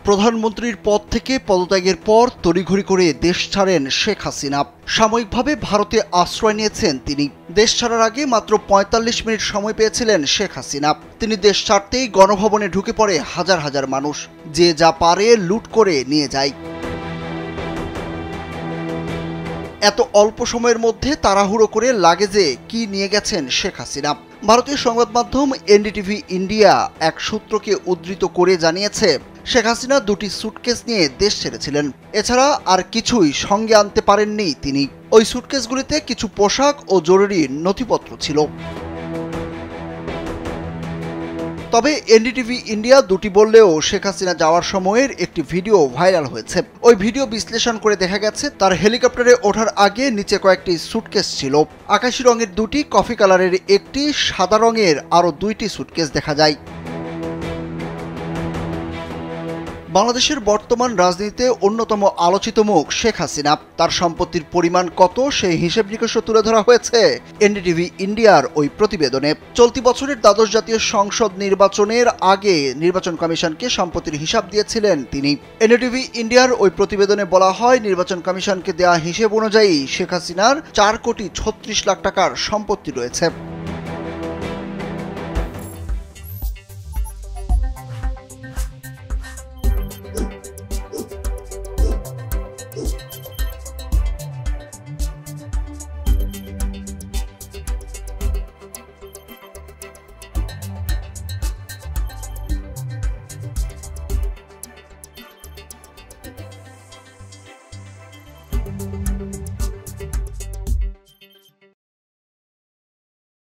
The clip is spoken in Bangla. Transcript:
প্রধানমন্ত্রীর পদ থেকে পদত্যাগের পর তড়িঘড়ি করে দেশ ছাড়েন শেখ হাসিনা। সাময়িকভাবে ভারতে আশ্রয় নিয়েছেন তিনি। দেশ ছাড়ার আগে মাত্র ৪৫ মিনিট সময় পেয়েছিলেন শেখ হাসিনা। তিনি দেশ ছাড়তেই গণভবনে ঢুকে পড়ে হাজার হাজার মানুষ, যে যা পারে লুট করে নিয়ে যায়। এত অল্প সময়ের মধ্যে তাড়াহুড়ো করে লাগেজে কি নিয়ে গেছেন শেখ হাসিনা? ভারতীয় সংবাদ মাধ্যম এনডিটিভি ইন্ডিয়া এক সূত্রকে উদ্ধৃত করে জানিয়েছে, শেখ হাসিনা দুটি সুটকেস নিয়ে দেশ ছেড়েছিলেন। এছাড়া আর কিছুই সঙ্গে আনতে পারেননি তিনি। ওই সুটকেসগুলিতে কিছু পোশাক ও জরুরি নথিপত্র ছিল। তবে এনডিটিভি ইন্ডিয়া দুটি বললেও শেখ হাসিনা যাওয়ার সময়ের একটি ভিডিও ভাইরাল হয়েছে। ওই ভিডিও বিশ্লেষণ করে দেখা গেছে তার হেলিকপ্টারে ওঠার আগে নিচে কয়েকটি সুটকেস ছিল। আকাশি রঙের দুটি, কফি কালারের একটি, সাদা রঙের আরও দুইটি সুটকেস দেখা যায়। বাংলাদেশের বর্তমান রাজনীতিতে অন্যতম আলোচিত মুখ শেখ হাসিনা। তার সম্পত্তির পরিমাণ কত সেই হিসেব নিকেশও তুলে ধরা হয়েছে এনডিটিভি ইন্ডিয়ার ওই প্রতিবেদনে। চলতি বছরের দ্বাদশ জাতীয় সংসদ নির্বাচনের আগে নির্বাচন কমিশনকে সম্পত্তির হিসাব দিয়েছিলেন তিনি। এনডিটিভি ইন্ডিয়ার ওই প্রতিবেদনে বলা হয়, নির্বাচন কমিশনকে দেওয়া হিসেব অনুযায়ী শেখ হাসিনার 4 কোটি 36 লাখ টাকার সম্পত্তি রয়েছে।